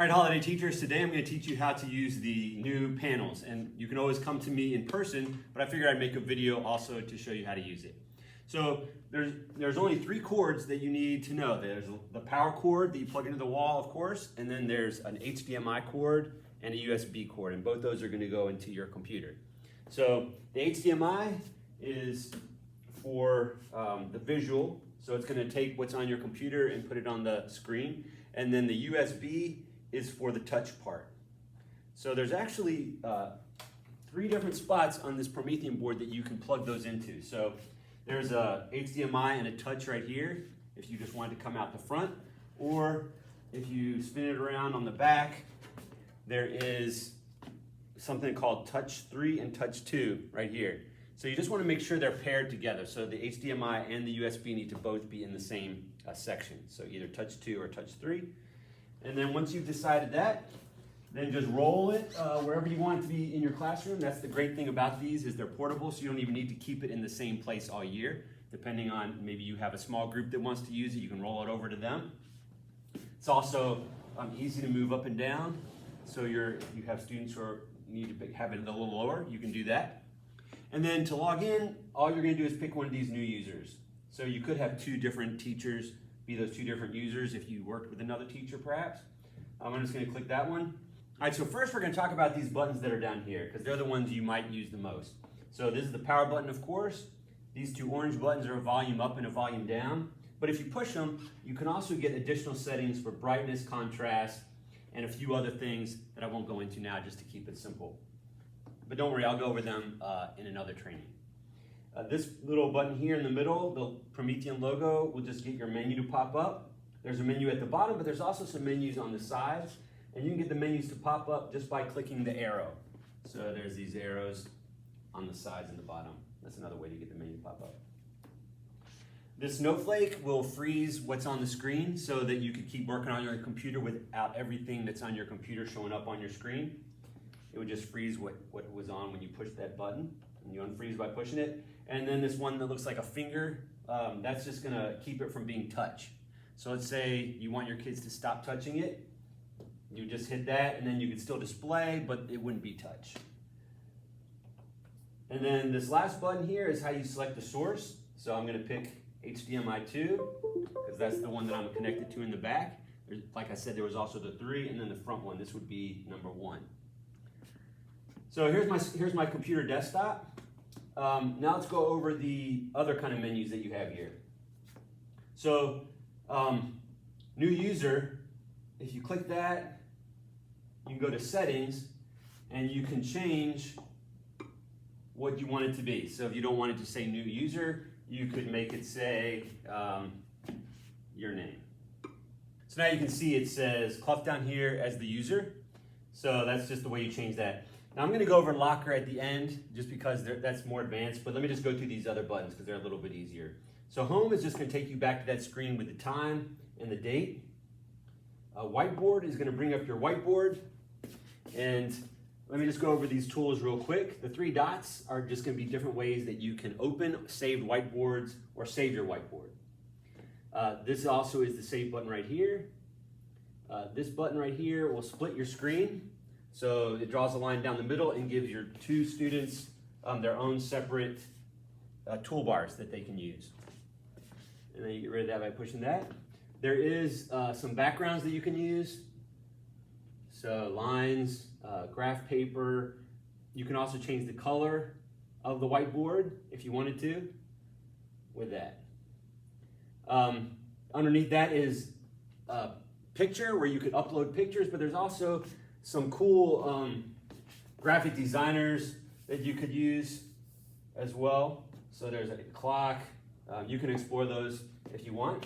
All right, holiday teachers, today I'm going to teach you how to use the new panels. And you can always come to me in person, but I figured I'd make a video also to show you how to use it. So there's only 3 cords that you need to know. There's the power cord that you plug into the wall, of course, and then there's an HDMI cord and a USB cord, and both those are going to go into your computer. So the HDMI is for the visual, so it's going to take what's on your computer and put it on the screen, and then the USB is for the touch part. So there's actually 3 different spots on this Promethean board that you can plug those into. So there's a HDMI and a touch right here if you just wanted to come out the front, or if you spin it around on the back, there is something called touch 3 and touch 2 right here. So you just want to make sure they're paired together. So the HDMI and the USB need to both be in the same section. So either touch 2 or touch 3. And then once you've decided that, then just roll it wherever you want it to be in your classroom. That's the great thing about these, is they're portable, so you don't even need to keep it in the same place all year. Depending on, maybe you have a small group that wants to use it, you can roll it over to them. It's also easy to move up and down. So you have students who need to have it a little lower, you can do that. And then to log in, all you're going to do is pick one of these new users. So you could have 2 different teachers be those 2 different users if you worked with another teacher perhaps. I'm just going to click that one. All right, so first we're going to talk about these buttons that are down here, because they're the ones you might use the most. So this is the power button, of course. These 2 orange buttons are a volume up and a volume down. But if you push them, you can also get additional settings for brightness, contrast, and a few other things that I won't go into now just to keep it simple. But don't worry, I'll go over them in another training. This little button here in the middle, the Promethean logo, will just get your menu to pop up. There's a menu at the bottom, but there's also some menus on the sides. And you can get the menus to pop up just by clicking the arrow. So there's these arrows on the sides and the bottom. That's another way to get the menu to pop up. This snowflake will freeze what's on the screen so that you can keep working on your computer without everything that's on your computer showing up on your screen. It would just freeze what was on when you pushed that button, and you unfreeze by pushing it. And then this one that looks like a finger, that's just going to keep it from being touched. So let's say you want your kids to stop touching it. You just hit that, and then you could still display, but it wouldn't be touch. And then this last button here is how you select the source. So I'm going to pick HDMI 2, because that's the one that I'm connected to in the back. Like I said, there was also the 3, and then the front one. This would be number 1. So here's my computer desktop. Now let's go over the other kind of menus that you have here. So new user, if you click that, you can go to settings, and you can change what you want it to be. So if you don't want it to say new user, you could make it say your name. So now you can see it says Clough down here as the user. So that's just the way you change that. Now I'm going to go over Locker at the end just because that's more advanced, but let me just go through these other buttons because they're a little bit easier. So Home is just going to take you back to that screen with the time and the date. Whiteboard is going to bring up your whiteboard. And let me just go over these tools real quick. The 3 dots are just going to be different ways that you can open saved whiteboards or save your whiteboard. This also is the save button right here. This button right here will split your screen. So it draws a line down the middle and gives your 2 students their own separate toolbars that they can use. And then you get rid of that by pushing that. There is some backgrounds that you can use. So lines, graph paper. You can also change the color of the whiteboard if you wanted to with that. Underneath that is a picture where you could upload pictures, but there's also some cool graphic designers that you could use as well. So there's a clock. You can explore those if you want.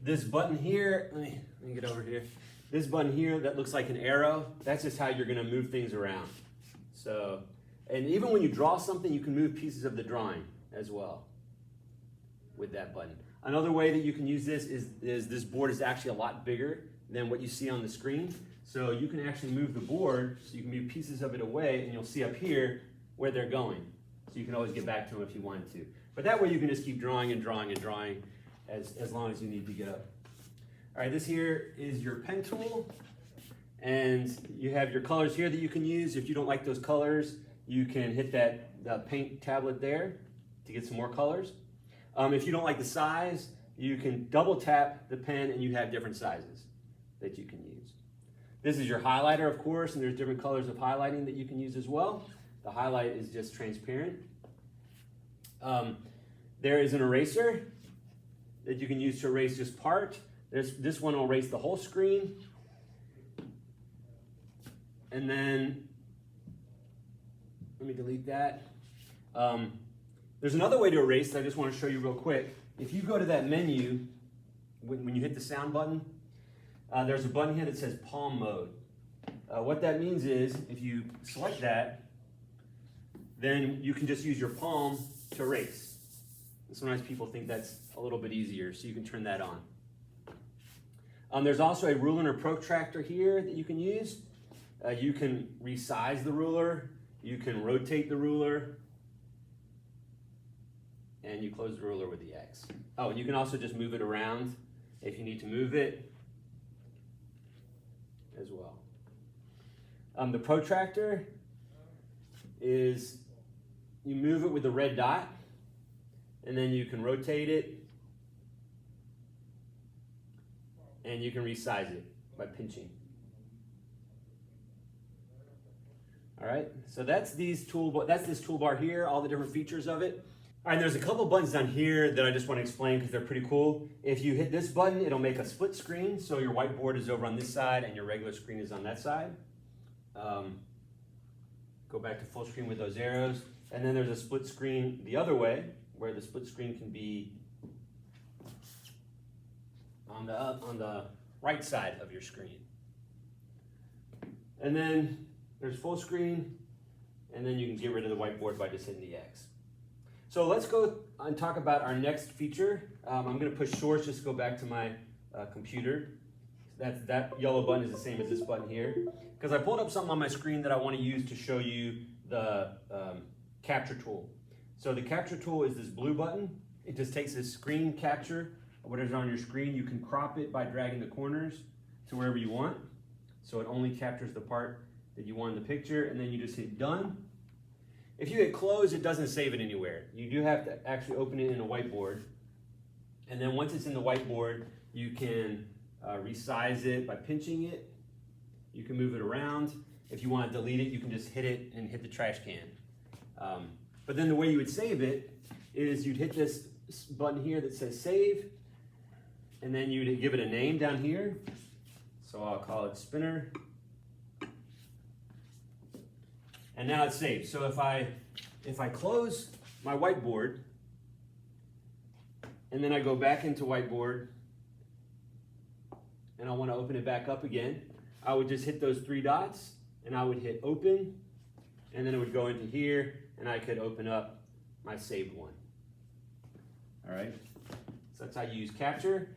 This button here, let me get over here. This button here that looks like an arrow, that's just how you're going to move things around. So, and even when you draw something, you can move pieces of the drawing as well with that button. Another way that you can use this is this board is actually a lot bigger than what you see on the screen. So you can actually move the board, so you can move pieces of it away, and you'll see up here where they're going. So you can always get back to them if you wanted to. But that way you can just keep drawing and drawing and drawing as long as you need to go. All right, this here is your pen tool, and you have your colors here that you can use. If you don't like those colors, you can hit that paint tablet there to get some more colors. If you don't like the size, you can double tap the pen and you have different sizes that you can use. This is your highlighter, of course, and there's different colors of highlighting that you can use as well. The highlight is just transparent. There is an eraser that you can use to erase just part. This one will erase the whole screen. And then, let me delete that. There's another way to erase that I just want to show you real quick. If you go to that menu, when you hit the sound button, there's a button here that says palm mode. What that means is, if you select that, then you can just use your palm to erase. And sometimes people think that's a little bit easier, so you can turn that on. There's also a ruler and a protractor here that you can use. You can resize the ruler, you can rotate the ruler, and you close the ruler with the X. Oh, and you can also just move it around if you need to move it as well. The protractor is, you move it with the red dot, and then you can rotate it, and you can resize it by pinching. All right, so that's this toolbar here, all the different features of it. All right, there's a couple buttons down here that I just want to explain because they're pretty cool. If you hit this button, it'll make a split screen, so your whiteboard is over on this side and your regular screen is on that side. Go back to full screen with those arrows. And then there's a split screen the other way, where the split screen can be on the right side of your screen. And then there's full screen, and then you can get rid of the whiteboard by just hitting the X. So let's go and talk about our next feature. I'm going to push source just to go back to my computer. That yellow button is the same as this button here. Because I pulled up something on my screen that I want to use to show you the capture tool. So the capture tool is this blue button. It just takes this screen capture of whatever's on your screen. You can crop it by dragging the corners to wherever you want. So it only captures the part that you want in the picture, and then you just hit done. If you hit close, it doesn't save it anywhere. You do have to actually open it in a whiteboard. And then once it's in the whiteboard, you can resize it by pinching it. You can move it around. If you want to delete it, you can just hit it and hit the trash can. But then the way you would save it is you'd hit this button here that says save, and then you'd give it a name down here. So I'll call it spinner. And now it's saved. So if I close my whiteboard, and then I go back into whiteboard, and I want to open it back up again, I would just hit those three dots, and I would hit open, and then it would go into here, and I could open up my saved one. All right, so that's how you use capture.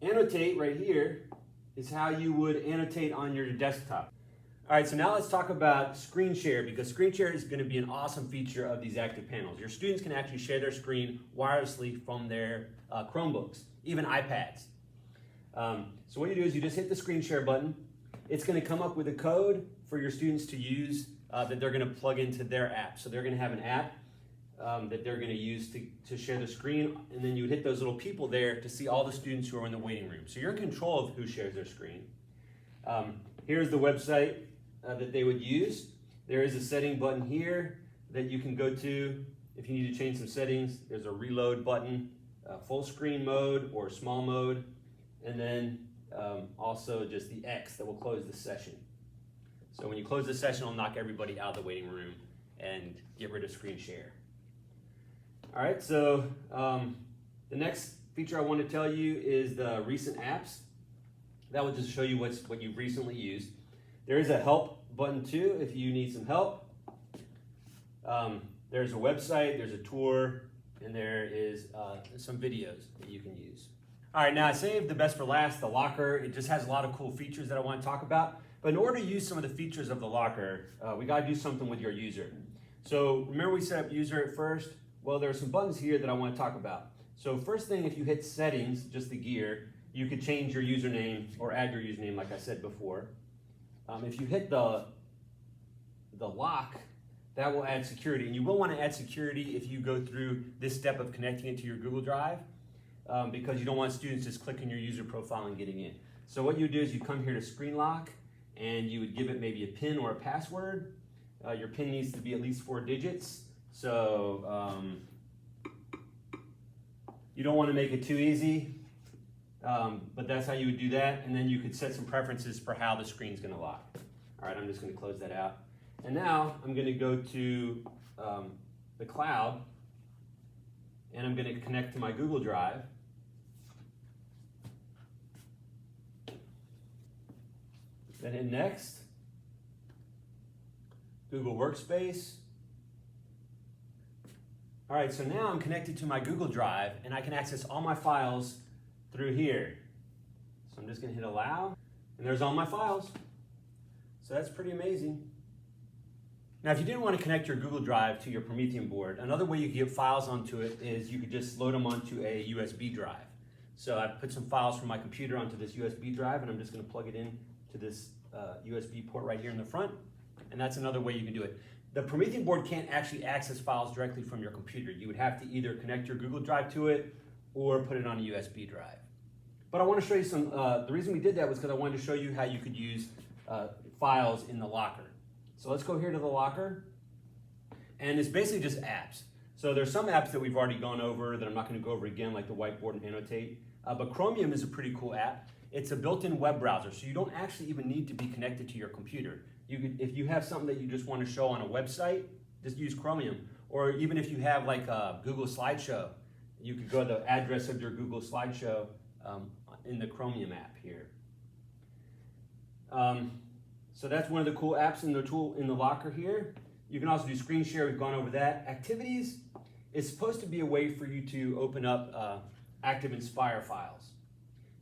Annotate right here is how you would annotate on your desktop. All right, so now let's talk about screen share, because screen share is going to be an awesome feature of these ActivPanels. Your students can actually share their screen wirelessly from their Chromebooks, even iPads. So what you do is you just hit the screen share button. It's going to come up with a code for your students to use that they're going to plug into their app. So they're going to have an app that they're going to use to share the screen, and then you would hit those little people there to see all the students who are in the waiting room. So you're in control of who shares their screen. Here's the website that they would use. There is a setting button here that you can go to if you need to change some settings. There's a reload button, full screen mode or small mode, and then also just the X that will close the session. So when you close the session, it'll knock everybody out of the waiting room and get rid of screen share. All right, so the next feature I want to tell you is the recent apps. That will just show you what you've recently used. There is a help button too if you need some help. There's a website, there's a tour, and there is some videos that you can use. All right, now I saved the best for last, the locker. It just has a lot of cool features that I want to talk about. But in order to use some of the features of the locker, we got to do something with your user. So remember we set up user at first? Well, there are some buttons here that I want to talk about. So first thing, if you hit settings, just the gear, you could change your username or add your username like I said before. If you hit the lock, that will add security. And you will want to add security if you go through this step of connecting it to your Google Drive, because you don't want students just clicking your user profile and getting in. So what you do is you come here to screen lock and you would give it maybe a PIN or a password. Your PIN needs to be at least 4 digits. So you don't want to make it too easy, but that's how you would do that. And then you could set some preferences for how the screen's going to lock. All right, I'm just going to close that out. And now I'm going to go to the cloud, and I'm going to connect to my Google Drive. Then hit next. Google Workspace. All right, so now I'm connected to my Google Drive, and I can access all my files through here. So I'm just going to hit allow, and there's all my files. So that's pretty amazing. Now, if you didn't want to connect your Google Drive to your Promethean board, another way you could get files onto it is you could just load them onto a USB drive. So I put some files from my computer onto this USB drive, and I'm just going to plug it in to this USB port right here in the front, and that's another way you can do it. The Promethean board can't actually access files directly from your computer. You would have to either connect your Google Drive to it or put it on a USB drive. But I want to show you some, the reason we did that was because I wanted to show you how you could use files in the locker. So let's go here to the locker, and it's basically just apps. So there's some apps that we've already gone over that I'm not going to go over again, like the Whiteboard and Annotate. But Chromium is a pretty cool app. It's a built-in web browser, so you don't actually even need to be connected to your computer. You could, if you have something that you just want to show on a website, just use Chromium. Or even if you have like a Google Slideshow, you could go to the address of your Google Slideshow in the Chromium app here. So that's one of the cool apps in the locker here. You can also do screen share. We've gone over that. Activities is supposed to be a way for you to open up ActivInspire files.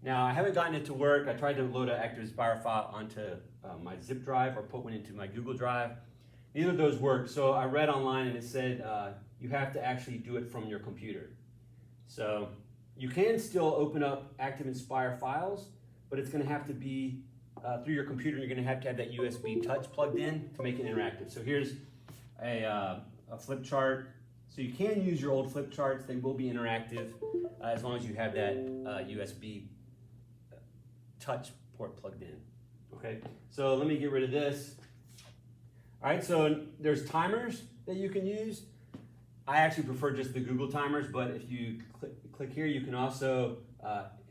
Now, I haven't gotten it to work. I tried to load an ActivInspire file onto my zip drive or put one into my Google Drive. Neither of those work. So I read online and it said you have to actually do it from your computer. So you can still open up ActivInspire files, but it's going to have to be through your computer. You're going to have that USB touch plugged in to make it interactive. So here's a flip chart. So you can use your old flip charts. They will be interactive as long as you have that USB touch port plugged in. Okay, so let me get rid of this. All right, so there's timers that you can use. I actually prefer just the Google timers, but if you click here, you can also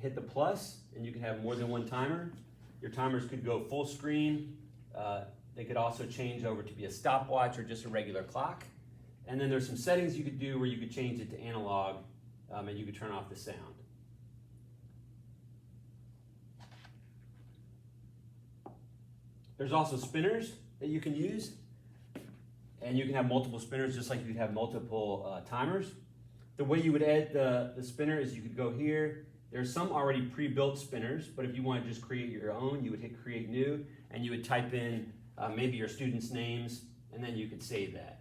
hit the plus, and you can have more than one timer. Your timers could go full screen. They could also change over to be a stopwatch or just a regular clock. And then there's some settings you could do where you could change it to analog, and you could turn off the sound. There's also spinners that you can use, and you can have multiple spinners just like you could have multiple timers. The way you would add the spinner is you could go here. There's some already pre-built spinners, but if you want to just create your own, you would hit create new, and you would type in maybe your students' names, and then you could save that.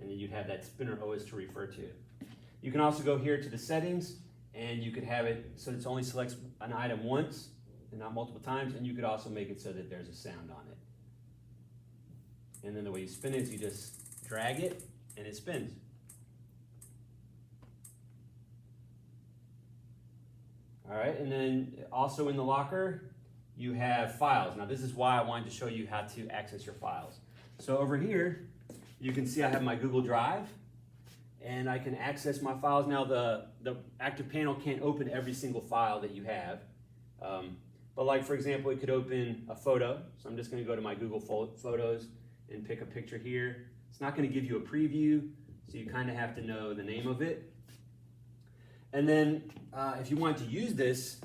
And then you'd have that spinner always to refer to. You can also go here to the settings, and you could have it so it only selects an item once and not multiple times, and you could also make it so that there's a sound on it. And then the way you spin it is you just drag it, and it spins. All right, and then also in the locker, you have files. Now this is why I wanted to show you how to access your files. So over here, you can see I have my Google Drive, and I can access my files. Now the ActivPanel can't open every single file that you have, but like for example, it could open a photo. So I'm just gonna go to my Google Photos and pick a picture here. It's not gonna give you a preview, so you kind of have to know the name of it. And then if you want to use this,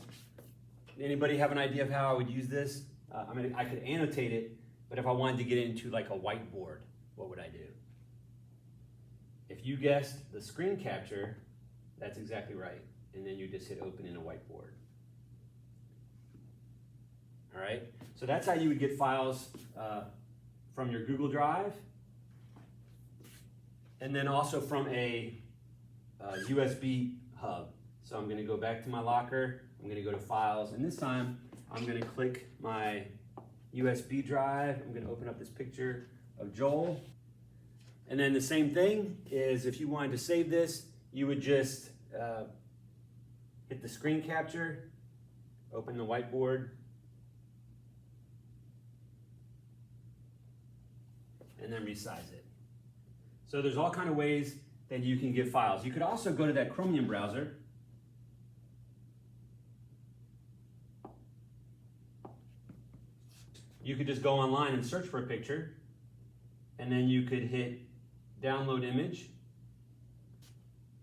anybody have an idea of how I would use this? I mean, I could annotate it, but if I wanted to get into like a whiteboard, what would I do? If you guessed the screen capture, that's exactly right. And then you just hit open in a whiteboard. All right, so that's how you would get files from your Google Drive, and then also from a USB hub. So I'm gonna go back to my locker, I'm gonna go to files, and this time I'm gonna click my USB drive. I'm gonna open up this picture of Joel. And then the same thing is if you wanted to save this, you would just hit the screen capture, open the whiteboard, and then resize it. So there's all kinds of ways that you can get files. You could also go to that Chromium browser. You could just go online and search for a picture, and then you could hit download image.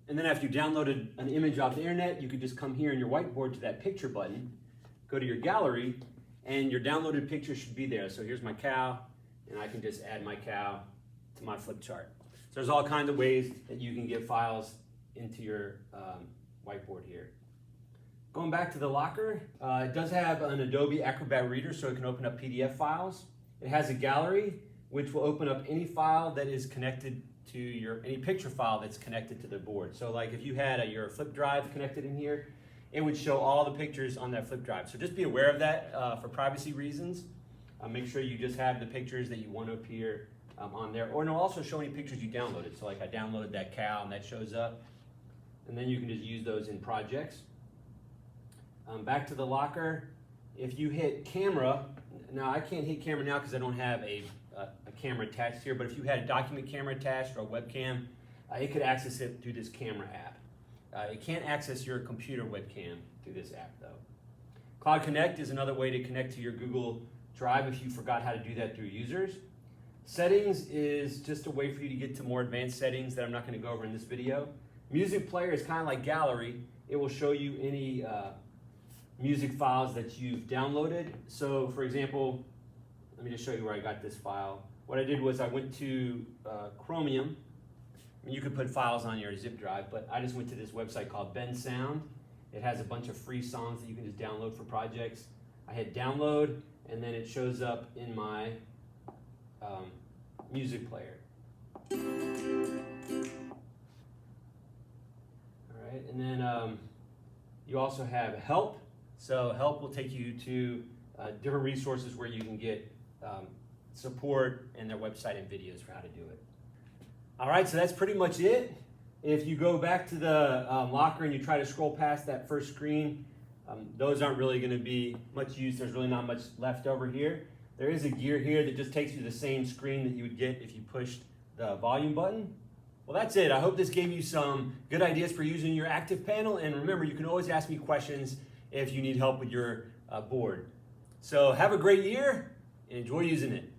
And then after you downloaded an image off the internet, you could just come here in your whiteboard to that picture button, go to your gallery, and your downloaded picture should be there. So here's my cow, and I can just add my cow to my flip chart. So there's all kinds of ways that you can get files into your whiteboard here. Going back to the locker, it does have an Adobe Acrobat Reader, so it can open up PDF files. It has a gallery, which will open up any file that is connected to any picture file that's connected to the board. So like if you had your flip drive connected in here, it would show all the pictures on that flip drive. So just be aware of that for privacy reasons. Make sure you just have the pictures that you want to appear on there. Or it'll also show any pictures you downloaded. So like I downloaded that cow and that shows up. And then you can just use those in projects. Back to the locker, if you hit camera, now I can't hit camera now because I don't have a camera attached here, but if you had a document camera attached or a webcam, it could access it through this camera app. It can't access your computer webcam through this app though. Cloud Connect is another way to connect to your Google Drive if you forgot how to do that through users. Settings is just a way for you to get to more advanced settings that I'm not going to go over in this video. Music player is kind of like gallery. It will show you any music files that you've downloaded. So for example, let me just show you where I got this file. What I did was I went to Chromium. I mean, you could put files on your zip drive, but I just went to this website called Ben Sound. It has a bunch of free songs that you can just download for projects. I hit download, and then it shows up in my music player. All right, and then you also have help. So help will take you to different resources where you can get support and their website and videos for how to do it. All right, so that's pretty much it. If you go back to the locker and you try to scroll past that first screen, those aren't really going to be much use. There's really not much left over here. There is a gear here that just takes you to the same screen that you would get if you pushed the volume button. Well, that's it. I hope this gave you some good ideas for using your ActivPanel. And remember, you can always ask me questions if you need help with your board. So have a great year and enjoy using it.